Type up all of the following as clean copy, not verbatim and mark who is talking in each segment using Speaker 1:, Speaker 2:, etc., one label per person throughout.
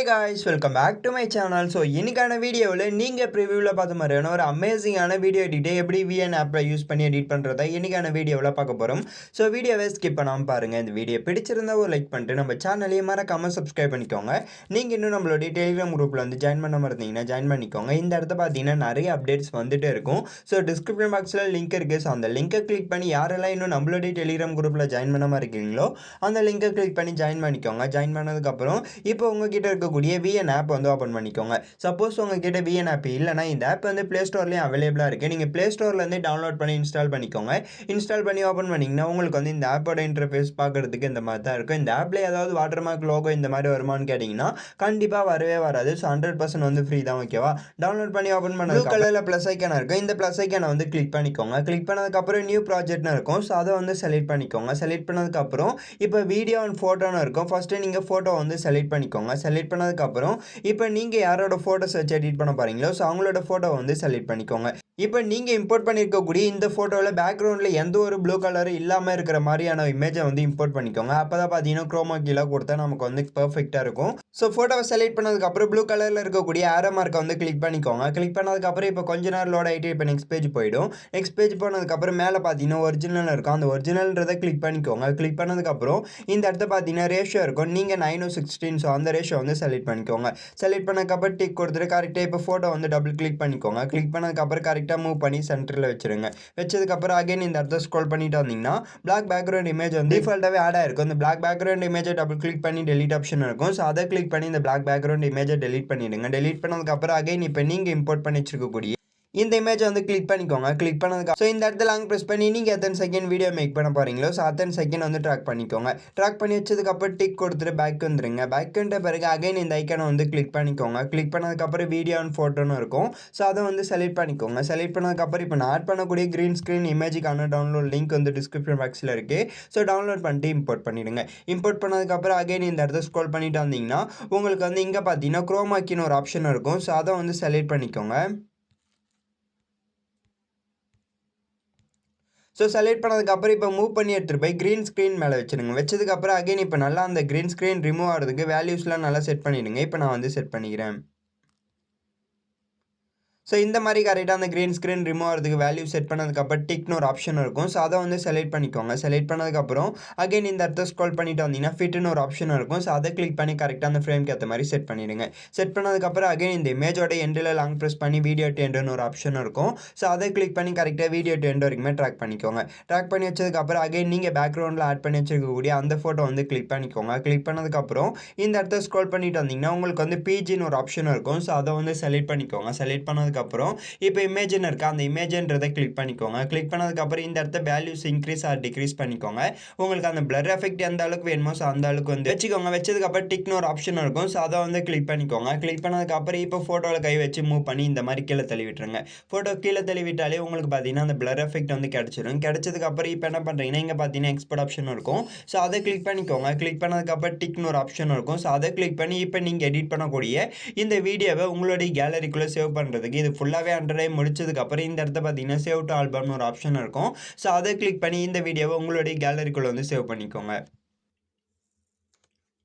Speaker 1: guys, welcome back to my channel. So இன்னைக்கான வீடியோவில் நீங்கள் ப்ரிவியூவில் பார்த்த மாதிரியான ஒரு அமேசிங்கான வீடியோ எடிட்டை எப்படி விஎன் ஆப்பில் யூஸ் பண்ணி எடிட் பண்ணுறதை இன்னைக்கான வீடியோவில் பார்க்க போகிறோம். ஸோ வீடியோவை ஸ்கிப் பண்ணாமல் பாருங்கள். இந்த வீடியோ பிடிச்சிருந்தா ஒரு லைக் பண்ணிட்டு நம்ம சேனலையும் மறக்காமல் சப்ஸ்கிரைப் பண்ணிக்கோங்க. நீங்கள் இன்னும் நம்மளுடைய டெலிகிராம் குரூப்பில் வந்து ஜாயின் பண்ண இருந்தீங்கன்னா ஜாயின் பண்ணிக்கோங்க. இந்த இடத்த பார்த்தீங்கன்னா நிறைய அப்டேட்ஸ் வந்துட்டு இருக்கும். ஸோ டிஸ்கிரிப்ஷன் பாக்ஸில் லிங்க் இருக்குது. ஸோ அந்த லிங்கை கிளிக் பண்ணி யாரெல்லாம் இன்னும் நம்மளுடைய டெலிகிராம் குரூப்பில் ஜாயின் பண்ணாமல் இருக்கீங்களோ அந்த லிங்கை கிளிக் பண்ணி ஜாயின் பண்ணிக்கோங்க. ஜாயின் பண்ணதுக்கப்புறம் இப்போ உங்ககிட்ட இருக்கக்கூடிய விஎன் ஆப் வந்து ஓப்பன் பண்ணிக்கோங்க. சப்போஸ் உங்ககிட்ட விஎன் ஆப் இல்லைனா இந்த ஆப் வந்து ப்ளே ஸ்டோர்லேயும் அவைலபிளாக இருக்குது. நீங்கள் ப்ளே ஸ்டோர்லேருந்து டவுன்லோட் பண்ணி இன்ஸ்டால் பண்ணிக்கோங்க. இன்ஸ்டால் பண்ணி ஓப்பன் பண்ணிங்கன்னா உங்களுக்கு வந்து இந்த ஆப்போட இன்டர்ஃபேஸ் பார்க்குறதுக்கு இந்த மாதிரி தான் இருக்கும். இந்த ஆப்பில் ஏதாவது வாட்டர் மார்க் லோகோ இந்த மாதிரி வருமானு கேட்டிங்கன்னா கண்டிப்பாக வரவே வராது. ஸோ 100% வந்து ஃப்ரீ தான். ஓகேவா? டவுன்லோட் பண்ணி ஓப்பன் பண்ண ப்ளூ கலரில் ப்ளஸ் ஐக்கான இருக்கும். இந்த ப்ளஸ் ஐக்கானை வந்து கிளிக் பண்ணிக்கோங்க. கிளிக் பண்ணதுக்கப்புறம் நியூ ப்ராஜெக்ட்னு இருக்கும். ஸோ அதை வந்து செலக்ட் பண்ணிக்கோங்க. செலக்ட் பண்ணதுக்கப்புறம் இப்போ வீடியோ அண்ட் ஃபோட்டோன்னு இருக்கும். ஃபஸ்ட்டு நீங்கள் ஃபோட்டோ வந்து செலக்ட் பண்ணிக்கோங்க. செலக்ட் பண்ணதுக்கப்புறம் இப்போ நீங்கள் யாரோட ஃபோட்டோஸ் வச்சு எடிட் பண்ண போகிறீங்களோ ஸோ அவங்களோட ஃபோட்டோ வந்து செலக்ட் பண்ணிக்கோங்க. இப்போ நீங்கள் இம்போர்ட் பண்ணியிருக்கக்கூடிய இந்த ஃபோட்டோவில் பேக்ரவுண்டில் எந்த ஒரு ப்ளூ கலர் இல்லாமல் இருக்கிற மாதிரியான இமேஜை வந்து இம்போர்ட் பண்ணிக்கோங்க. அப்போ தான் பார்த்தீங்கன்னா குரோமா கீழே கொடுத்தா நமக்கு வந்து பர்ஃபெக்டாக இருக்கும். ஸோ ஃபோட்டோவை செலக்ட் பண்ணதுக்கப்புறம் ப்ளூ கலரில் இருக்கக்கூடிய ஆரோ மார்க்கை வந்து கிளிக் பண்ணிக்கோங்க. கிளிக் பண்ணதுக்கப்புறம் இப்போ கொஞ்ச நேரம் லோட் ஆகிட்டு இப்போ நெக்ஸ்ட் பேஜ் போயிடும். நெக்ஸ்ட் பேஜ் போனதுக்கப்புறம் மேலே பார்த்தீங்கன்னா ஒரிஜினல் இருக்கும். அந்த ஒரிஜினல்ன்றதை கிளிக் பண்ணிக்கோங்க. கிளிக் பண்ணதுக்கப்புறம் இந்த இடத்த பார்த்தீங்கன்னா ரேஷியோ இருக்கும். நீங்கள் 9:16 ஸோ அந்த ரேஷியோ வந்து செலக்ட் பண்ணிக்கோங்க. செலக்ட் பண்ணதுக்கப்புறம் டிக் கொடுத்துட்டு கரெக்டாக இப்போ ஃபோட்டோ வந்து டபுள் கிளிக் பண்ணிக்கோங்க. கிளிக் பண்ணதுக்கப்புறம் கரெக்டாக மூவ் பண்ணி சென்டரில் வச்சுருங்க. வச்சதுக்கப்புறம் அகைன் இந்த இடத்த ஸ்க்ரோல் பண்ணிட்டு வந்தீங்கன்னா பிளாக் பேக்ரவுண்ட் இமேஜ் வந்து டிஃபால்ட்டாகவே ஆட் ஆயிருக்கும். இந்த பிளாக் பேக்ரவுண்ட் இமேஜை டபுள் கிளிக் பண்ணி டெலிட் ஆப்ஷன் இருக்கும். ஸோ அதை கிளிக் பண்ணி இந்த பிளாக் பேக்ரவுண்ட் இமேஜை டெலிட் பண்ணிவிடுங்க. டெலிட் பண்ணதுக்கப்புறம் அகைன் இப்போ நீங்கள் இம்போர்ட் பண்ணி வச்சிருக்கக்கூடிய இந்த இமேஜை வந்து கிளிக் பண்ணிக்கோங்க. கிளிக் பண்ணதுக்கு ஸோ இந்த இடத்துல லாங் ப்ரெஸ் பண்ணி நீங்கள் எத்தனை செகண்ட் வீடியோ மேக் பண்ண போகிறீங்களோ ஸோ அத்தனை செகண்ட் வந்து ட்ராக் பண்ணிக்கோங்க. ட்ராக் பண்ணி வச்சதுக்கப்புறம் டிக் கொடுத்துட்டு பேக் வந்துருங்க. பேக் வந்த பிறகு அகைன் இந்த ஐக்கனை வந்து கிளிக் பண்ணிக்கோங்க. கிளிக் பண்ணதுக்கப்புறம் வீடியோ அண்ட் ஃபோட்டோன்னு இருக்கும். ஸோ அதை வந்து செலக்ட் பண்ணிக்கோங்க. செலக்ட் பண்ணதுக்கப்புறம் இப்போ நான் ஆட் பண்ணக்கூடிய க்ரீன் ஸ்க்ரீன் இமேஜுக்கான டவுன்லோட் லிங்க் வந்து டிஸ்கிரிப்ஷன் பாக்ஸில் இருக்குது. ஸோ டவுன்லோட் பண்ணிட்டு இம்போர்ட் பண்ணிவிடுங்க. இம்போர்ட் பண்ணதுக்கப்புறம் அகைன் இந்த இடத்த ஸ்க்ரோல் பண்ணிட்டு வந்தீங்கன்னா உங்களுக்கு வந்து இங்கே பார்த்தீங்கன்னா குரோமா கீன்னு ஒரு ஆப்ஷன் இருக்கும். ஸோ அதை வந்து செலக்ட் பண்ணிக்கோங்க. ஸோ செலக்ட் பண்ணதுக்கப்புறம் இப்போ மூவ் பண்ணி எடுத்துகிட்டு போய் க்ரீன் ஸ்க்ரீன் மேலே வச்சுருங்க. வச்சதுக்கப்புறம் அகைன் இப்போ நல்லா அந்த க்ரீன் ஸ்க்ரீன் ரிமூவ் ஆகிறதுக்கு வேல்யூஸ்லாம் நல்லா செட் பண்ணிவிடுங்க. இப்போ நான் வந்து செட் பண்ணிக்கிறேன். ஸோ இந்த மாதிரி கரெக்டாக அந்த க்ரீன் ஸ்க்ரீன் ரிமூவ் ஆகிறதுக்கு வேல்யூ செட் பண்ணதுக்கப்புறம் டிக்னு ஒரு ஆப்ஷன் இருக்கும். ஸோ அதை வந்து செலக்ட் பண்ணிக்கோங்க. செலக்ட் பண்ணதுக்கப்புறம் அகைன் இந்த இடத்த ஸ்க்ரோல் பண்ணிட்டு வந்தீங்கன்னா ஃபிட்னு ஒரு ஆப்ஷன் இருக்கும். ஸோ அதை கிளிக் பண்ணி கரெக்டாக அந்த ஃப்ரேம்க்கு ஏற்ற மாதிரி செட் பண்ணிவிடுங்க. செட் பண்ணதுக்கப்புறம் அகைன் இந்த இமேஜோட எண்டில் லாங் ப்ரெஸ் பண்ணி வீடியோ டு எண்டுன்னு ஒரு ஆப்ஷன் இருக்கும். ஸோ அதை கிளிக் பண்ணி கரெக்டாக வீடியோ டு எண்டு வரைக்குமே ட்ராக் பண்ணிக்கோங்க. ட்ராக் பண்ணி வச்சதுக்கப்புறம் அகைன் நீங்கள் பேக்ரவுண்டில் ஆட் பண்ணி வச்சிருக்கக்கூடிய அந்த ஃபோட்டோ வந்து கிளிக் பண்ணிக்கோங்க. கிளிக் பண்ணதுக்கப்புறம் இந்த இடத்த ஸ்க்ரோல் பண்ணிட்டு வந்தீங்கன்னா உங்களுக்கு வந்து பிஜின்னு ஒரு ஆப்ஷன் இருக்கும். ஸோ அதை வந்து செலக்ட் பண்ணிக்கோங்க. செலக்ட் பண்ணதுக்கப்புறம் இப்போ இமேஜ்னு இருக்கா அந்த இமேஜ்ன்றதை கிளிக் பண்ணிக்கோங்க. கிளிக் பண்ணதுக்கப்புறம் இந்த இடத்த வேல்யூஸ் இன்க்ரீஸ் ஆர் டிக்ரீஸ் பண்ணிக்கோங்க. உங்களுக்கு அந்த பிளர் எஃபெக்ட் எந்த அளவுக்கு வேணுமோ ஸோ அந்த அளவுக்கு வந்து வச்சுக்கோங்க. வச்சதுக்கப்புறம் டிக்னு ஒரு ஆப்ஷன் இருக்கும். ஸோ அதை வந்து கிளிக் பண்ணிக்கோங்க. கிளிக் பண்ணதுக்கப்புறம் இப்போ ஃபோட்டோவில் கை வச்சு மூவ் பண்ணி இந்த மாதிரி கீழே தள்ளி விட்டுருங்க. ஃபோட்டோ கீழே தள்ளி விட்டாலே உங்களுக்கு பார்த்தீங்கன்னா அந்த பிளர் எஃபெக்ட் வந்து கிடச்சிடும். கிடச்சதுக்கப்புறம் இப்போ என்ன பண்ணுறீங்கன்னா இங்கே பார்த்தீங்கன்னா எக்ஸ்போர்ட் ஆப்ஷன் இருக்கும். ஸோ அதை கிளிக் பண்ணிக்கோங்க. கிளிக் பண்ணதுக்கப்புறம் டிக்னு ஒரு ஆப்ஷன் இருக்கும். ஸோ அதை கிளிக் பண்ணி இப்போ நீங்கள் எடிட் பண்ணக்கூடிய இந்த வீடியோவை உங்களுடைய கேலரிக்குள்ளே சேவ் பண்ணுறதுக்கு இது ஃபுல்லாகவே முடிச்சதுக்கப்புறம் இந்த இடத்த பார்த்தீங்கன்னா சேவ் டு ஆல்பம்னு ஒரு ஆப்ஷன் இருக்கும். ஸோ அதை கிளிக் பண்ணி இந்த வீடியோவை உங்களுடைய கேலரிக்குள்ளே வந்து சேவ் பண்ணிக்கோங்க.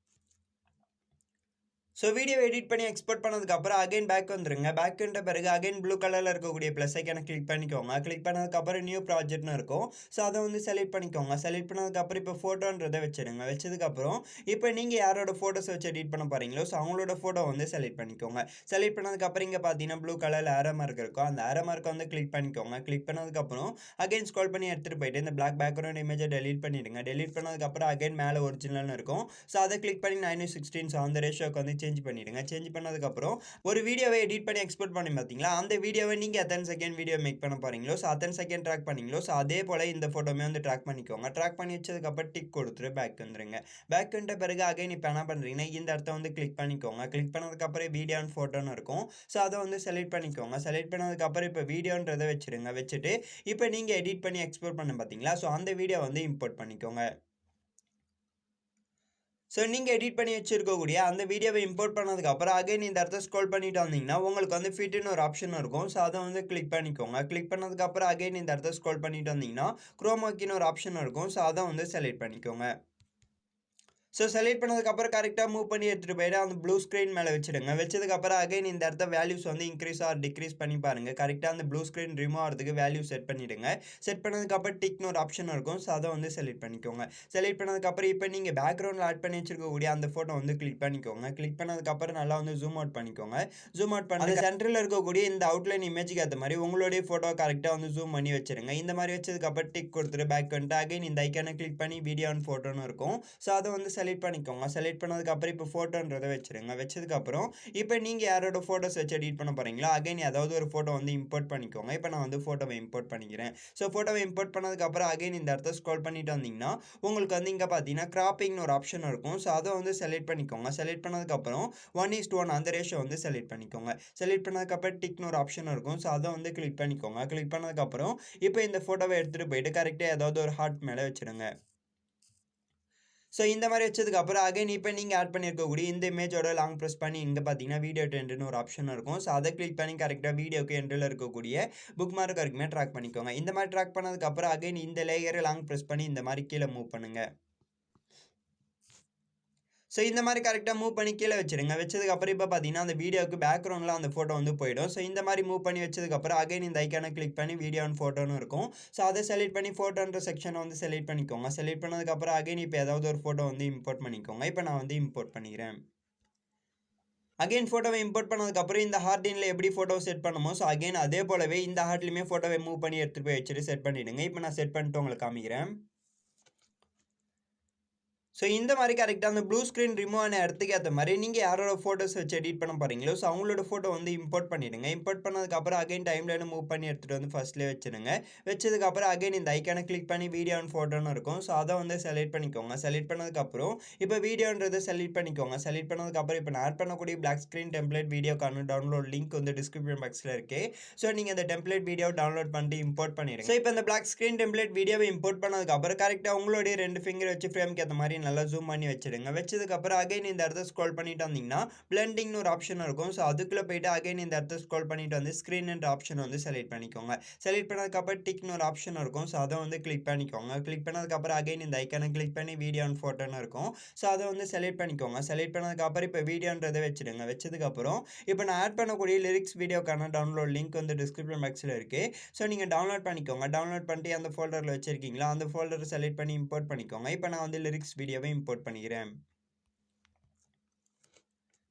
Speaker 1: ஸோ வீடியோ எடிட் பண்ணி எக்ஸ்போர்ட் பண்ணதுக்கப்புறம் அகைன் பேக் வந்துருங்க. பேக் வந்த பிறகு அகைன் ப்ளூ கலரில் இருக்கக்கூடிய ப்ளஸ் ஐக்கானை கிளிக் பண்ணிக்கோங்க. கிளிக் பண்ணதுக்கப்புறம் நியூ ப்ராஜெக்ட்னு இருக்கும். ஸோ அதை வந்து செலக்ட் பண்ணிக்கோங்க. செலக்ட் பண்ணதுக்கப்புறம் இப்போ ஃபோட்டோன்றதை வச்சுடுங்க. வச்சதுக்கப்புறம் இப்போ நீங்கள் யாரோட ஃபோட்டோஸ் வச்சு எடிட் பண்ண போகிறீங்களோ ஸோ அவங்களோட ஃபோட்டோ வந்து செலக்ட் பண்ணிக்கோங்க. செலக்ட் பண்ணதுக்கப்புறம் இங்கே பார்த்தீங்கன்னா ப்ளூ கலரில் ஆரோ மார்க் இருக்கும். அந்த ஆரோ மார்க்கை வந்து கிளிக் பண்ணிக்கோங்க. கிளிக் பண்ணதுக்கப்புறம் அகைன் ஸ்க்ரோல் பண்ணி எடுத்துகிட்டு போயிட்டு இந்த பிளாக் பேக்ரவுண்ட் இமேஜை டெலிட் பண்ணிவிடுங்க. டெலிட் பண்ணதுக்கப்புறம் அகைன் மேலே ஒரிஜினல்னு இருக்கும். ஸோ அதை கிளிக் பண்ணி 9:16 ஸோ அந்த ரேஷியோக்கு வந்து சேஞ்ச் பண்ணிடுங்க. சேஞ்ச் பண்ணதுக்கப்புறம் ஒரு வீடியோவை எடிட் பண்ணி எக்ஸ்போர்ட் பண்ணி பார்த்தீங்களா அந்த வீடியோவை நீங்கள் எத்தனை செகண்ட் வீடியோ மேக் பண்ண போகிறீங்களோ ஸோ அத்தனை செகண்ட் ட்ராக் பண்ணீங்களோ ஸோ அதே போல் இந்த ஃபோட்டோமே வந்து ட்ராக் பண்ணிக்கோங்க. ட்ராக் பண்ணி வச்சதுக்கப்புறம் டிக் கொடுத்துட்டு பேக் வந்துருங்க. பேக் வந்த பிறகு அகைன் இப்போ என்ன பண்ணுறீங்கன்னா இந்த இடத்த வந்து கிளிக் பண்ணிக்கோங்க. கிளிக் பண்ணதுக்கப்புறம் வீடியோ அண்ட் ஃபோட்டோன்னு இருக்கும். ஸோ அதை வந்து செலக்ட் பண்ணிக்கோங்க. செலக்ட் பண்ணதுக்கப்புறம் இப்போ வீடியோன்றதை வச்சுருங்க. வச்சுட்டு இப்போ நீங்கள் எடிட் பண்ணி எக்ஸ்போர்ட் பண்ண பார்த்தீங்களா ஸோ அந்த வீடியோ வந்து இம்போர்ட் பண்ணிக்கோங்க. ஸோ நீங்கள் எடிட் பண்ணி வச்சுருக்கக்கூடிய அந்த வீடியோவை இம்போர்ட் பண்ணதுக்கப்புறம் அகைன் இந்த இடத்த ஸ்க்ரோல் பண்ணிட்டு வந்தீங்கன்னா உங்களுக்கு வந்து ஃபிட்னு ஒரு ஆப்ஷன் இருக்கும். ஸோ அதை வந்து கிளிக் பண்ணிக்கோங்க. கிளிக் பண்ணதுக்கப்புறம் அகைன் இந்த இடத்த ஸ்க்ரோல் பண்ணிட்டு வந்தீங்கன்னா குரோமா கீன்னு ஒரு ஆப்ஷன் இருக்கும். ஸோ அதை வந்து செலக்ட் பண்ணிக்கோங்க. ஸோ செலக்ட் பண்ணதுக்கப்புறம் கரெக்டாக மூவ் பண்ணி எடுத்துகிட்டு போய்ட்டு அந்த ப்ளூ ஸ்க்ரீன் மேலே வச்சுடுங்க. வச்சதுக்கப்புறம் அகைன் இந்த இடத்த வேல்யூஸ் வந்து இன்க்ரீஸ் ஆர் டிக்ரீஸ் பண்ணி பாருங்கள். கரெக்டாக அந்த ப்ளூ ஸ்க்ரீன் ரிமூவ் ஆகிறதுக்கு வேல்யூ செட் பண்ணிவிடுங்க. செட் பண்ணதுக்கப்புறம் டிக்னு ஒரு ஆப்ஷன் இருக்கும். ஸோ அதை வந்து செலக்ட் பண்ணிக்கோங்க. செலக்ட் பண்ணதுக்கப்புறம் இப்போ நீங்கள் பேக்ரவுண்டில் ஆட் பண்ணி வச்சிருக்கக்கூடிய அந்த ஃபோட்டோ வந்து கிளிக் பண்ணிக்கோங்க. கிளிக் பண்ணதுக்கப்புறம் நல்லா வந்து ஜூம் அவுட் பண்ணிக்கோங்க. ஜூம் அவுட் பண்ணி சென்டரில் இருக்கக்கூடிய இந்த அவுட்லைன் இமேஜுக்கு ஏற்ற மாதிரி உங்களுடைய ஃபோட்டோ கரெக்டாக வந்து ஜூம் பண்ணி வச்சிருங்க. இந்த மாதிரி வச்சதுக்கப்புறம் டிக் கொடுத்துட்டு பேக் வந்துட்டு அகைன் இந்த ஐக்கானை கிளிக் பண்ணி வீடியோ அண்ட் ஃபோட்டோன்னு இருக்கும். ஸோ அதை வந்து செலக்ட் பண்ணிக்கோங்க. செலக்ட் பண்ணதுக்கப்புறம் இப்போ ஃபோட்டோன்றதை வச்சுருங்க. வச்சதுக்கப்புறம் இப்போ நீங்கள் யாரோட ஃபோட்டோஸ் வச்சு எடிட் பண்ண போகிறீங்களோ அகைன் ஏதாவது ஒரு ஃபோட்டோ வந்து இம்போர்ட் பண்ணிக்கோங்க. இப்போ நான் வந்து ஃபோட்டோவை இம்போர்ட் பண்ணிக்கிறேன். ஸோ ஃபோட்டோவை இம்போர்ட் பண்ணதுக்கப்புறம் அகைன் இந்த இடத்த ஸ்க்ரோல் பண்ணிட்டு வந்தீங்கன்னா உங்களுக்கு வந்து இங்கே பார்த்தீங்கன்னா கிராப்பிங்னு ஒரு ஆப்ஷன் இருக்கும். ஸோ அதை வந்து செலக்ட் பண்ணிக்கோங்க. செலக்ட் பண்ணதுக்கப்புறம் 1:1 அந்த ரேஷியோ வந்து செலக்ட் பண்ணிக்கோங்க. செலக்ட் பண்ணதுக்கப்புறம் டிக்னு ஒரு ஆப்ஷன் இருக்கும். ஸோ அதை வந்து கிளிக் பண்ணிக்கோங்க. கிளிக் பண்ணதுக்கப்புறம் இப்போ இந்த ஃபோட்டோவை எடுத்துகிட்டு போயிட்டு கரெக்டாக ஏதாவது ஒரு ஹார்ட் மேலே வச்சுருங்க. ஸோ இந்த மாதிரி வச்சதுக்கப்புறம் அகைன் இப்போ நீங்கள் ஆட் பண்ணியிருக்கக்கூடிய இந்த இமேஜோட லாங் ப்ரெஸ் பண்ணி இங்கே பார்த்தீங்கன்னா வீடியோ ட்ரெண்டுன்னு ஒரு ஆப்ஷன் இருக்கும். ஸோ அதை கிளிக் பண்ணி கரெக்டாக வீடியோக்கு எண்டில் இருக்கக்கூடிய புக் மார்க் வரைக்குமே ட்ராக் பண்ணிக்கோங்க. இந்த மாதிரி ட்ராக் பண்ணதுக்கப்புறம் அகைன் இந்த லேயரை லாங் ப்ரெஸ் பண்ணி இந்த மாதிரி கீழே மூவ் பண்ணுங்கள். ஸோ இந்த மாதிரி கரெக்டாக மூவ் பண்ணி கீழே வச்சுருங்க. வச்சதுக்கப்புறம் இப்போ பார்த்தீங்கன்னா அந்த வீடியோக்கு பேக்ரவுண்டில் அந்த ஃபோட்டோ வந்து போயிடும். ஸோ இந்த மாதிரி மூவ் பண்ணி வச்சதுக்கப்புறம் அகைன் இந்த ஐக்கானை கிளிக் பண்ணி வீடியோ அண்ட் ஃபோட்டோன்னு இருக்கும். ஸோ அதை செலக்ட் பண்ணி ஃபோட்டோன்ற செக்ஷனை வந்து செலக்ட் பண்ணிக்கோங்க. செலக்ட் பண்ணதுக்கப்புறம் அகைன் இப்போ ஏதாவது ஒரு ஃபோட்டோ வந்து இம்போர்ட் பண்ணிக்கோங்க. இப்போ நான் வந்து இம்போர்ட் பண்ணிக்கிறேன். அகைன் ஃபோட்டோவை இம்போர்ட் பண்ணதுக்கப்புறம் இந்த ஹார்டினில் எப்படி ஃபோட்டோ செட் பண்ணுமோ ஸோ அகைன் அதே போலவே இந்த ஹார்ட்லையுமே ஃபோட்டோவை மூவ் பண்ணி எடுத்துகிட்டு போய் வச்சுட்டு செட் பண்ணிவிடுங்க. இப்போ நான் செட் பண்ணிட்டு உங்களுக்கு காமிக்கிறேன். ஸோ இந்த மாதிரி கரெக்டாக அந்த ப்ளூ ஸ்க்ரீன் ரிமூவ் ஆன இடத்துக்கு ஏற்ற மாதிரி நீங்கள் யாரோட ஃபோட்டோஸ் வச்சு எடிட் பண்ண போகிறீங்களோ ஸோ அவங்களோட ஃபோட்டோ வந்து இம்போர்ட் பண்ணிவிடுங்க. இம்போர்ட் பண்ணதுக்கப்புறம் அகைன் டைம்லைன் மூவ் பண்ணி எடுத்துகிட்டு வந்து ஃபஸ்ட்லேயே வச்சுருங்க. வச்சதுக்கப்புறம் அகைன் இந்த ஐக்கானை கிளிக் பண்ணி வீடியோ அண்ட் ஃபோட்டோன்னு இருக்கும். ஸோ அதை வந்து செலக்ட் பண்ணிக்கோங்க. செலக்ட் பண்ணதுக்கப்புறம் இப்போ வீடியோன்றதை செலக்ட் பண்ணிக்கோங்க. செலக்ட் பண்ணதுக்கப்புறம் இப்போ நான் ஆட் பண்ணக்கூடிய பிளாக் ஸ்க்ரீன் டெம்ப்ளேட் வீடியோக்கான டவுன்லோட் லிங்க் வந்து டிஸ்கிரிப்ஷன் பாக்ஸில் இருக்குது. ஸோ நீங்கள் அந்த டெம்ப்ளேட் வீடியோ டவுன்லோட் பண்ணிட்டு இம்போர்ட் பண்ணிடுங்க. ஸோ இப்போ இந்த பிளாக் ஸ்க்ரீன் டெம்ப்ளேட் வீடியோவை இம்போர்ட் பண்ணதுக்கப்புறம் கரெக்டாக உங்களுடைய 2 ஃபிங்கர் வச்சு ஃப்ரேம்க்கு ஏற்ற மாதிரி நல்லா ஜூம் பண்ணி வச்சிடுங்க. வச்சதுக்கப்புறம் அகைன் இந்த இடத்த ஸ்க்ரோல் பண்ணிட்டு வந்தீங்கன்னா பிளெண்டிங்னு ஒரு ஆப்ஷன் இருக்கும். ஸோ அதுக்குள்ளே போயிட்டு அகைன் இந்த இடத்த ஸ்க்ரோல் பண்ணிட்டு வந்து ஸ்க்ரீன் என்ற ஆப்ஷன் வந்து செலக்ட் பண்ணிக்கோங்க. செலக்ட் பண்ணதுக்கப்புறம் டிக்னு ஒரு ஆப்ஷன் இருக்கும். ஸோ அதை வந்து கிளிக் பண்ணிக்கோங்க. கிளிக் பண்ணதுக்கப்புறம் அகைன் இந்த ஐக்கானை கிளிக் பண்ணி வீடியோ அண்ட் ஃபோட்டோன்னு இருக்கும். ஸோ அதை வந்து செலக்ட் பண்ணிக்கோங்க. செலக்ட் பண்ணதுக்கப்புறம் இப்போ வீடியோன்றதை வச்சுடுங்க. வச்சதுக்கப்புறம் இப்போ நான் ஆட் பண்ணக்கூடிய லிரிக்ஸ் வீடியோக்கான டவுன்லோட் லிங்க் வந்து டிஸ்கிரிப்ஷன் பாக்ஸில் இருக்குது. ஸோ நீங்கள் டவுன்லோட் பண்ணிக்கோங்க. டவுன்லோட் பண்ணிட்டு அந்த ஃபோல்டரில் வச்சிருக்கீங்களா அந்த ஃபோல்டரை செலக்ட் பண்ணி இம்போர்ட் பண்ணிக்கோங்க. இப்போ நான் வந்து லிரிக்ஸ் வீடியோவை இம்போர்ட் பண்ணிக்கிறேன்.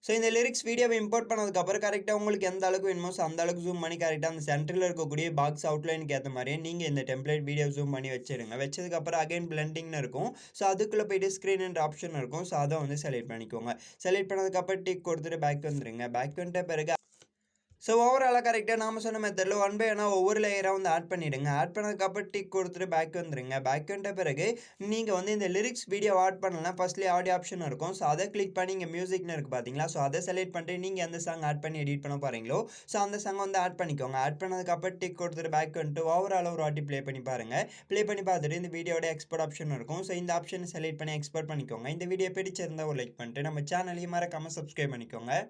Speaker 1: ஸோ இந்த லிரிக்ஸ் வீடியோவை இம்போர்ட் பண்ணதுக்கப்புறம் கரெக்டாக உங்களுக்கு எந்த அளவுக்கு வேணுமோ ஸோ அந்த அளவுக்கு ஜூம் பண்ணி கரெக்டாக அந்த சென்டரில் இருக்கக்கூடிய பாக்ஸ் அவுட்லைனுக்கு ஏற்ற மாதிரியே நீங்கள் இந்த டெம்ப்ளேட் வீடியோ ஜூம் பண்ணி வச்சுருங்க. வச்சதுக்கப்புறம் அகைன் பிளெண்டிங்னு இருக்கும். ஸோ அதுக்குள்ளே போய்ட்டு ஸ்க்ரீன் என்ற ஆப்ஷன் இருக்கும். ஸோ அதை வந்து செலக்ட் பண்ணிக்கோங்க. செலக்ட் பண்ணதுக்கப்புறம் டிக் கொடுத்துட்டு பேக் வந்துடுங்க. பேக் வந்துட்ட பிறகு ஸோ ஓவராலாக கரெக்டாக நாம் சொன்ன மெத்தடில் 1 பை 1 ஒவ்வொரு லேயராக வந்து ஆட் பண்ணிவிடுங்க. ஆட் பண்ணதுக்கப்புறம் டிக் கொடுத்துட்டு பேக் வந்துடுங்க. பேக் வந்துட்ட பிறகு நீங்கள் வந்து இந்த லிரிக்ஸ் வீடியோ ஆட் பண்ணலாம் ஃபஸ்ட்லேயே ஆடியோ ஆப்ஷன் இருக்கும். ஸோ அதை கிளிக் பண்ணி இங்கே மியூசிக்னு இருக்குது பார்த்தீங்களா. ஸோ அதை செலக்ட் பண்ணிட்டு நீங்கள் எந்த சாங் ஆட் பண்ணி எடிட் பண்ண போகிறீங்களோ ஸோ அந்த சாங் வந்து ஆட் பண்ணிக்கோங்க. ஆட் பண்ணதுக்கப்புறம் டிக் கொடுத்துட்டு பேக் வந்துட்டு ஓவரால் ஒரு வாட்டி ப்ளே பண்ணி பாருங்கள். ப்ளே பண்ணி பார்த்துட்டு இந்த வீடியோட எக்ஸ்போர்ட் ஆப்ஷன் இருக்கும். ஸோ இந்த ஆப்ஷனை செலக்ட் பண்ணி எக்ஸ்போர்ட் பண்ணிக்கோங்க. இந்த வீடியோ பிடிச்சிருந்தால் ஒரு லைக் பண்ணிட்டு நம்ம சேனலையும் மறக்காமல் சப்ஸ்கிரைப் பண்ணிக்கோங்க.